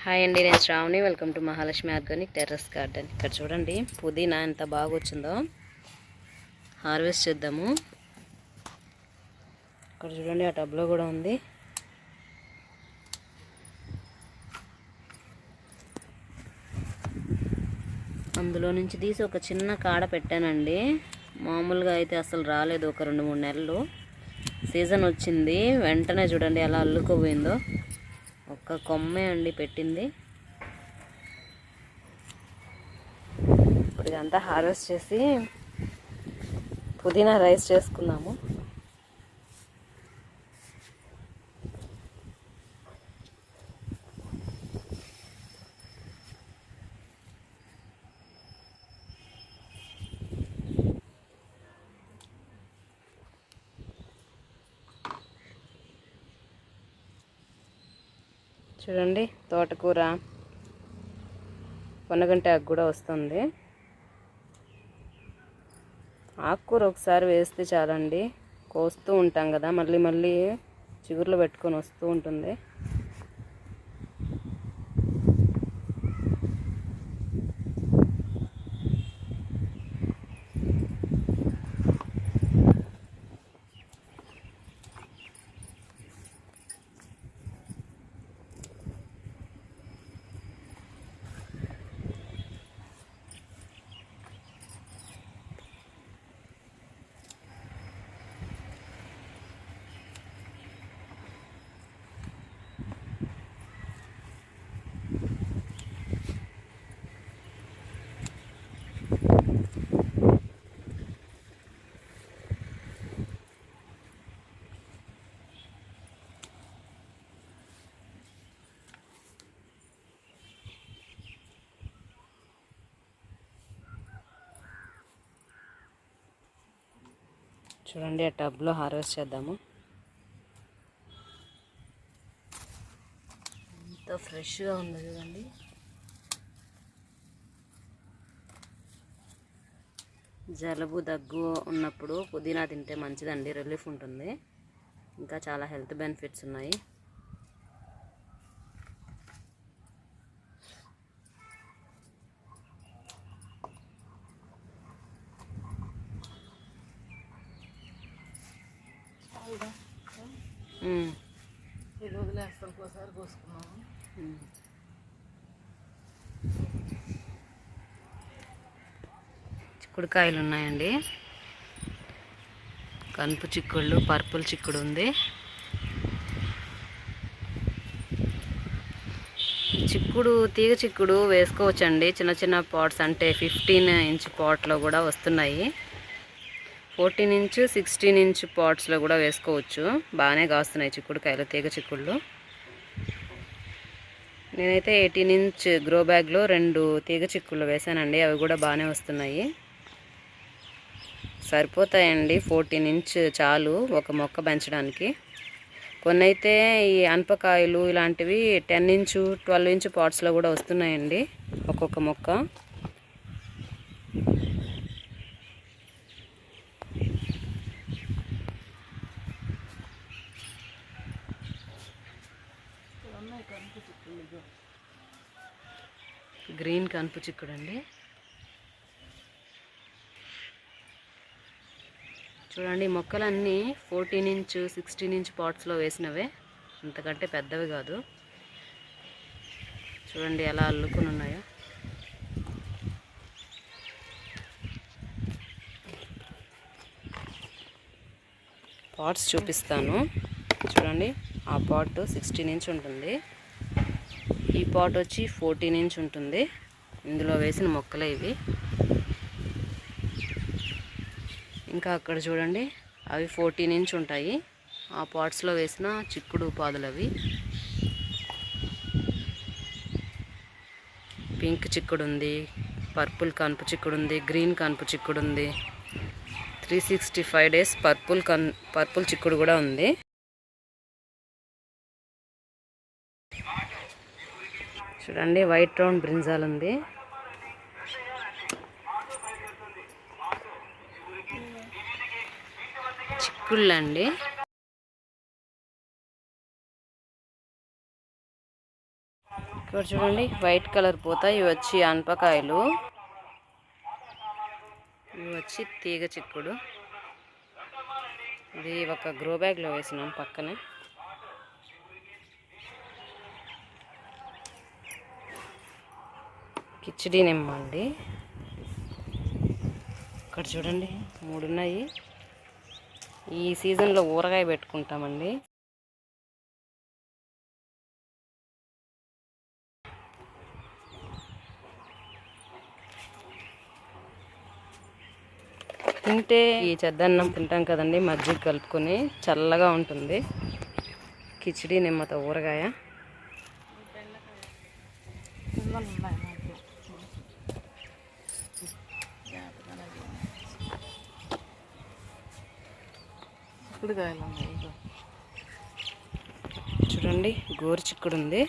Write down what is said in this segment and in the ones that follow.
Hi అండి, నేను Sravani. Welcome to Mahalakshmi organic terrace garden. ఇక్కడ చూడండి పుదీనా ఎంత బాగా వచ్చిందో. హార్వెస్ట్ చేద్దాము. ఇక్కడ చూడండి ఆ టబ్లో కూడా ఉంది. అందులో నుంచి తీసి ఒక చిన్న కాడ పెట్టానండి. మామూలుగా అయితే అసలు రాలేదు. ఒక 2-3 నెలలు సీజన్ వచ్చింది, వెంటనే చూడండి ఎలా అల్లుకోపోయిందో. ఒక్క కొమ్మే అండి పెట్టింది. ఇప్పుడు ఇదంతా హార్వెస్ట్ చేసి పుదీనా రైస్ చేసుకుందాము. చూడండి తోటకూర, పొన్నగంటి ఆకు కూడా వస్తుంది. ఆకుకూర ఒకసారి వేస్తే చాలండి, కోస్తూ ఉంటాం కదా, మళ్ళీ మళ్ళీ చిగుర్లు పెట్టుకొని వస్తూ ఉంటుంది. చూడండి ఆ టబ్లో హార్వెస్ట్ చేద్దాము. ఎంత ఫ్రెష్గా ఉంది చూడండి. జలుబు దగ్గు ఉన్నప్పుడు పుదీనా తింటే మంచిదండి, రిలీఫ్ ఉంటుంది. ఇంకా చాలా హెల్త్ బెనిఫిట్స్ ఉన్నాయి. చిక్కుడుకాయలు ఉన్నాయండి. కనుపు చిక్కుళ్ళు, పర్పుల్ చిక్కుడు ఉంది. చిక్కుడు తీగ చిక్కుడు వేసుకోవచ్చండి. చిన్న చిన్న పాట్స్ అంటే 15 ఇంచ్ పాట్లో కూడా వస్తున్నాయి. 14 ఇంచ్ 16 ఇంచ్ పాట్స్లో కూడా వేసుకోవచ్చు. బాగానే కాస్తున్నాయి చిక్కుడుకాయలు, తీగ చిక్కుళ్ళు. నేనైతే 18 ఇంచ్ గ్రో బ్యాగ్లో 2 తీగ చిక్కుళ్ళు వేసానండి. అవి కూడా బాగానే వస్తున్నాయి. సరిపోతాయండి, 14 ఇంచ్ చాలు ఒక మొక్క పెంచడానికి. కొన్ని అయితే ఈ అనపకాయలు ఇలాంటివి 10 ఇంచ్ 12 ఇంచ్ పాట్స్లో కూడా వస్తున్నాయండి ఒక్కొక్క మొక్క. గ్రీన్ కనుపు చిక్కుడు అండి. చూడండి మొక్కలన్నీ 14 ఇంచ్ 16 ఇంచ్ పాట్స్లో వేసినవే, అంతకంటే పెద్దవి కాదు. చూడండి ఎలా అల్లుకుని ఉన్నాయో. పాట్స్ చూపిస్తాను చూడండి. ఆ పాట్ 16 ఇంచ్ ఉంటుంది, ఈ పాట్ వచ్చి 14 ఇంచ్ ఉంటుంది. ఇందులో వేసిన మొక్కలే ఇవి. ఇంకా అక్కడ చూడండి అవి 14 ఇంచ్ ఉంటాయి. ఆ పాట్స్లో వేసిన చిక్కుడు పాదులు అవి. పింక్ చిక్కుడు ఉంది, పర్పుల్ కనుపు చిక్కుడు ఉంది, గ్రీన్ కనుపు చిక్కుడు ఉంది, 365 days పర్పుల్ చిక్కుడు కూడా ఉంది. చూడండి వైట్ రౌండ్ బ్రింజాల్ ఉంది. చిక్కుళ్ళండి. ఇక్కడ చూడండి వైట్ కలర్ పూత. ఇవి వచ్చి అనపకాయలు, ఇవి వచ్చి తీగ చిక్కుడు. ఇది ఒక గ్రో బ్యాగ్లో వేసినాం పక్కనే. కిచిడి నిమ్మ అండి. ఇక్కడ చూడండి 3 ఉన్నాయి. ఈ సీజన్లో ఊరగాయ పెట్టుకుంటామండి. తింటే ఈ చెద్దన్నం తింటాం కదండి, మజ్జిగ కలుపుకొని చల్లగా ఉంటుంది. కిచిడి నిమ్మతో ఊరగాయ. చూడండి గోరు చిక్కుడు ఉంది.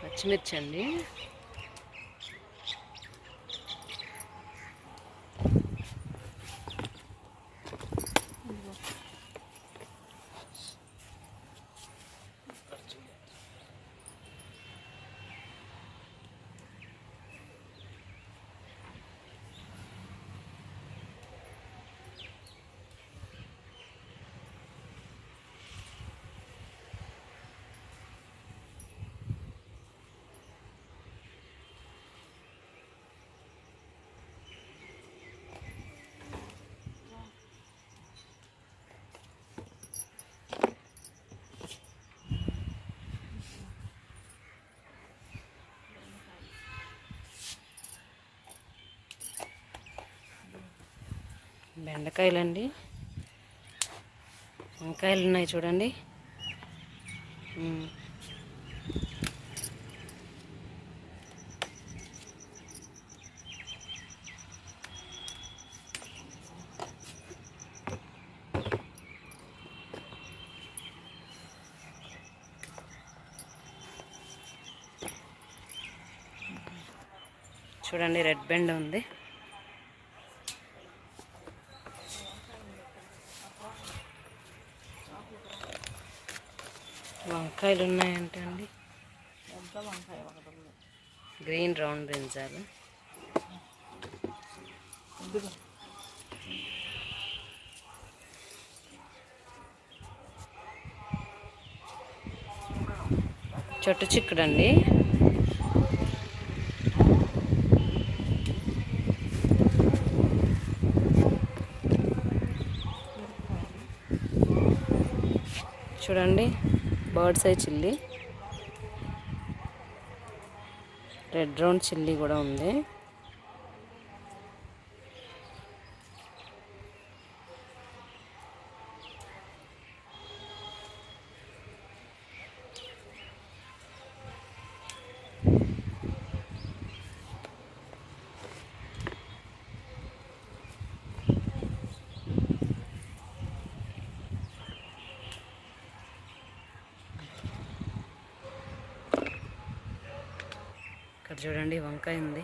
పచ్చిమిర్చి అండి. బెండకాయలండి. వంకాయలు ఉన్నాయి చూడండి. చూడండి రెడ్ బెండ ఉంది. వంకాయలు ఉన్నాయంటే అండి. Green round brinjal. చెట్టు చిక్కుడండి. చూడండి bird's eye chilli, red round chilli కూడా ఉంది. ఇక్కడ చూడండి వంకాయ ఉంది,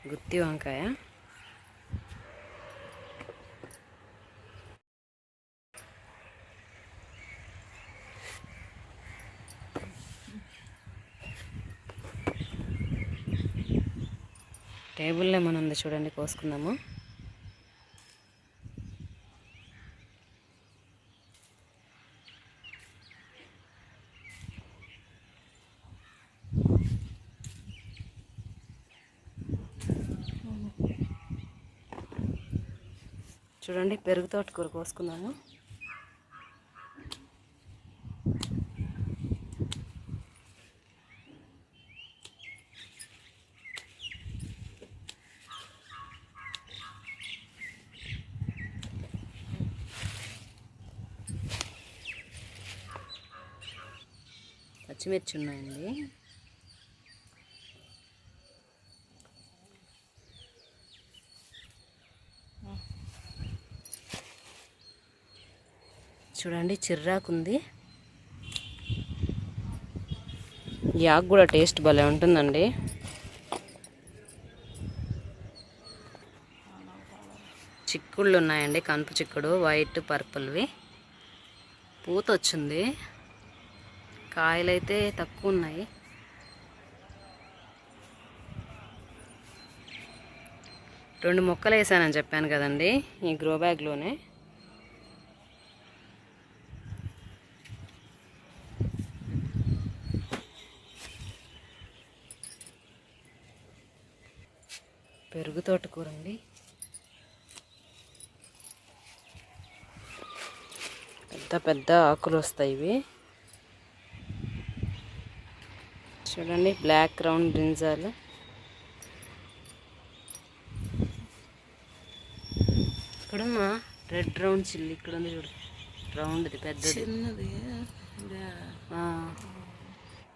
గుత్తి వంకాయ. టేబుల్ లెమన్ ఉంది చూడండి, కోసుకుందాము. చూడండి పెరుగు తోటకూర కోసుకున్నాను. పచ్చిమిర్చి ఉన్నాయండి. చూడండి చిర్రాకు ఉంది. ఈ ఆకు కూడా టేస్ట్ భలే ఉంటుందండి. చిక్కుళ్ళు ఉన్నాయండి, కనుపు చిక్కుడు వైట్ పర్పుల్వి. పూత వచ్చింది, కాయలైతే తక్కువ ఉన్నాయి. రెండు మొక్కలు వేసానని చెప్పాను కదండి ఈ గ్రో బ్యాగ్లోనే. పెరుగు తోటకూర అండి. పెద్ద పెద్ద ఆకులు వస్తాయి ఇవి. చూడండి బ్లాక్ రౌండ్ బ్రింజాలు. ఇక్కడమ్మా రెడ్ రౌండ్ చిల్లీ ఇక్కడ ఉంది చూడు, రౌండ్ది పెద్దది.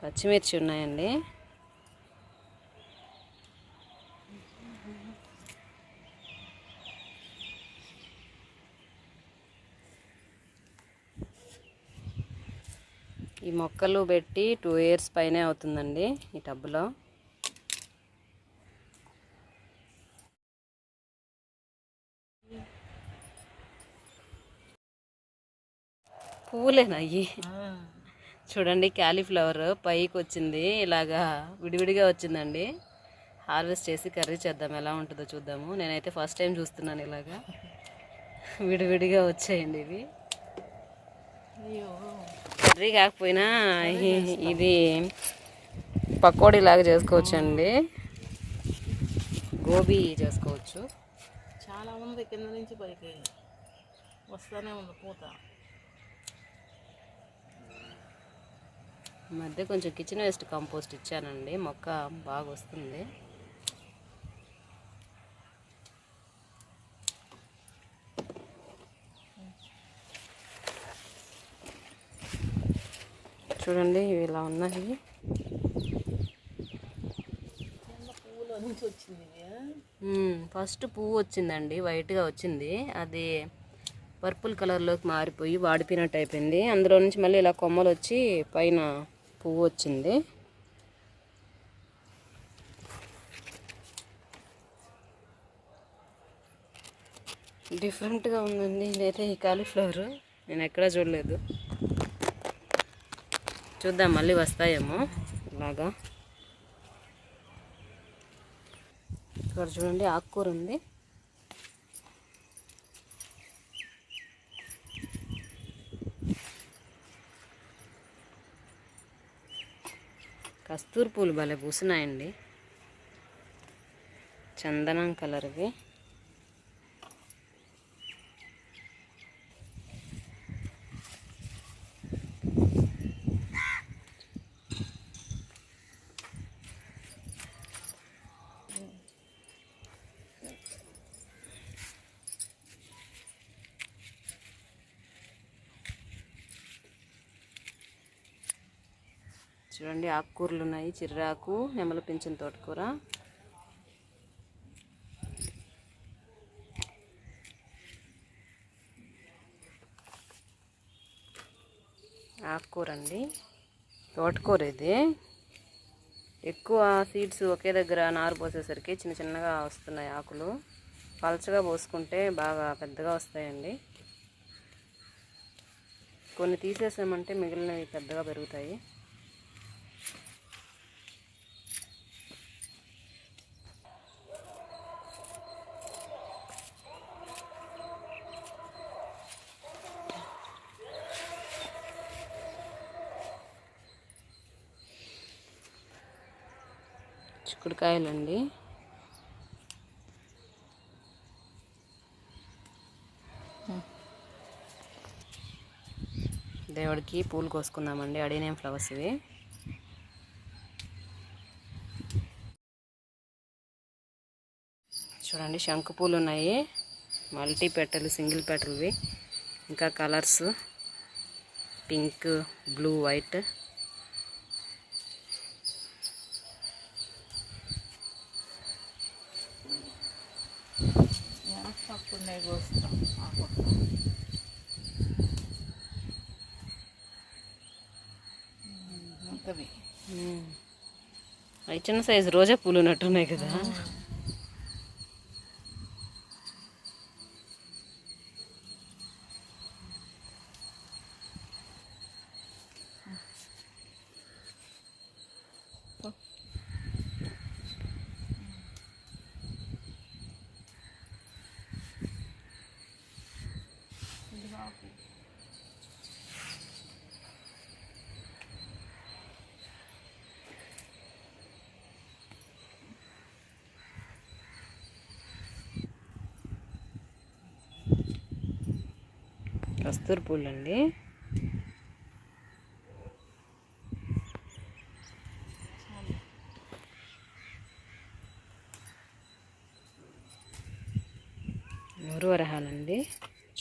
పచ్చిమిర్చి ఉన్నాయండి. ఈ మొక్కలు పెట్టి 2 years పైనే అవుతుందండి ఈ టబ్లో. పువ్వులేనా అయ్యి? చూడండి క్యాలీఫ్లవర్ పైకి వచ్చింది, ఇలాగా విడివిడిగా వచ్చిందండి. హార్వెస్ట్ చేసి కర్రీ చేద్దాం, ఎలా ఉంటుందో చూద్దాము. నేనైతే ఫస్ట్ టైం చూస్తున్నాను ఇలాగా విడివిడిగా వచ్చాయండి ఇవి. కర్రీ కాకపోయినా ఇది పకోడీ లాగా చేసుకోవచ్చండి, గోబీ చేసుకోవచ్చు. చాలా ఉంది, కింద నుంచి పైకి వస్తూనే ఉంది పూత. మధ్య కొంచెం కిచెన్ వేస్ట్ కంపోస్ట్ ఇచ్చానండి, మొక్క బాగా వస్తుంది. చూడండి ఇవి ఇలా ఉన్నాయి. ఫస్ట్ పువ్వు వచ్చిందండి, వైట్గా వచ్చింది. అది పర్పుల్ కలర్లోకి మారిపోయి వాడిపోయినట్టు అయిపోయింది. అందులో నుంచి మళ్ళీ ఇలా కొమ్మలు వచ్చి పైన పువ్వు వచ్చింది. డిఫరెంట్గా ఉందండి ఇదైతే. ఈ కాలీఫ్లవర్ నేను ఎక్కడా చూడలేదు. చూద్దాం మళ్ళీ వస్తాయేమో ఇలాగా. ఇక్కడ చూడండి ఆకుకూర ఉంది. కస్తూరి పూలు భలే పూసినాయండి, చందనం కలర్వి. చూడండి ఆకుకూరలు ఉన్నాయి, చిర్రాకు, నెమలి పింఛన్ తోటకూర. ఆకుకూర అండి, తోటకూర ఇది. ఎక్కువ సీడ్స్ ఒకే దగ్గర నారు పోసేసరికి చిన్న చిన్నగా వస్తున్నాయి ఆకులు. పలచగా పోసుకుంటే బాగా పెద్దగా వస్తాయండి. కొన్ని తీసేసామంటే మిగిలినవి పెద్దగా పెరుగుతాయి. చిక్కుడుకాయలండి. దేవుడికి పూలు కోసుకుందామండి. అడినేం ఫ్లవర్స్ ఇవి. చూడండి శంకు పూలు ఉన్నాయి, మల్టీ పెటల్, సింగిల్ పెటల్వి, ఇంకా కలర్స్ పింక్, బ్లూ, వైట్. అవి చిన్న సైజు రోజా పూలు ఉన్నట్టున్నాయి కదా. కస్తూరి పూలు అండి. నూరు వరహాలండి.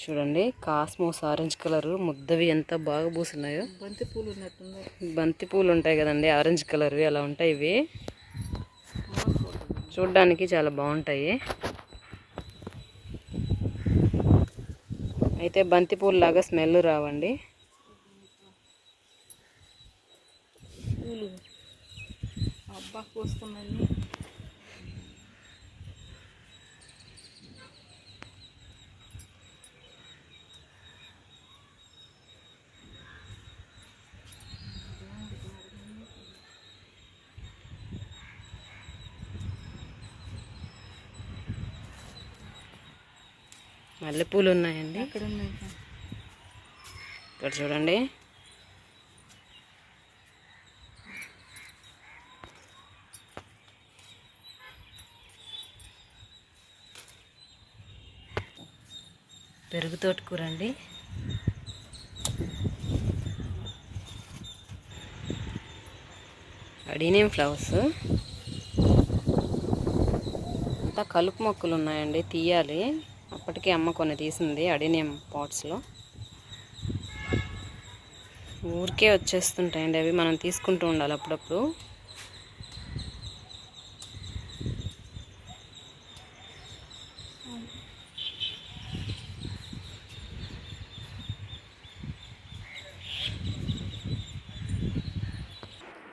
చూడండి కాస్మోస్ ఆరెంజ్ కలరు ముద్దవి ఎంత బాగా పూసున్నాయో. బంతి పూలు ఉన్నట్టున్నాయి. బంతి పూలు ఉంటాయి కదండి ఆరెంజ్ కలర్వి, అలా ఉంటాయి ఇవి. చూడ్డానికి చాలా బాగుంటాయి. అయితే బంతి పూలు లాగా స్మెల్ రావండి. పూలు అబ్బా కోస్తున్నాయి. మల్లెపూలు ఉన్నాయండి. ఇక్కడ చూడండి. పెరుగు తోటకూర అండి. అడినేం ఫ్లవర్స్. అంతా కలుపు మొక్కలు ఉన్నాయండి, తీయాలి. అప్పటికే అమ్మ కొన్ని తీసింది అడినియం పాట్స్లో. ఊరికే వచ్చేస్తుంటాయండి అవి, మనం తీసుకుంటూ ఉండాలి అప్పుడప్పుడు.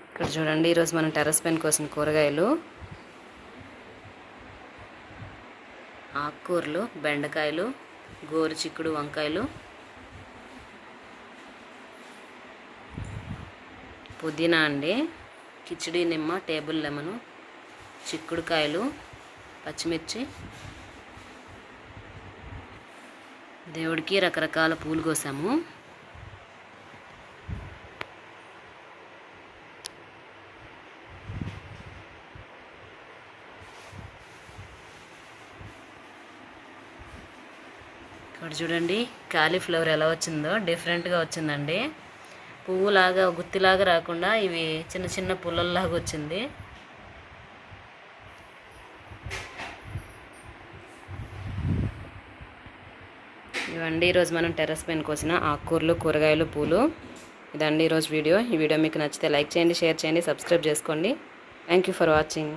ఇక్కడ చూడండి, ఈరోజు మనం టెర్రస్ పైన కోసిన కూరగాయలు, ఆకుకూరలు, బెండకాయలు, గోరు చిక్కుడు వంకాయలు, పుదీనా అండి, కిచిడి నిమ్మ, టేబుల్ లెమను, చిక్కుడుకాయలు, పచ్చిమిర్చి. దేవుడికి రకరకాల పూలు కోసాము. ఇక్కడ చూడండి కాలీఫ్లవర్ ఎలా వచ్చిందో, డిఫరెంట్గా వచ్చిందండి. పువ్వులాగా గుత్తిలాగా రాకుండా ఇవి చిన్న చిన్న పుల్లల్లాగా వచ్చింది. ఇవండి ఈరోజు మనం టెర్రస్ పైన కోసిన ఆకుకూరలు, కూరగాయలు, పూలు. ఇదండి ఈరోజు వీడియో. ఈ వీడియో మీకు నచ్చితే లైక్ చేయండి, షేర్ చేయండి, సబ్స్క్రైబ్ చేసుకోండి. Thank you for watching.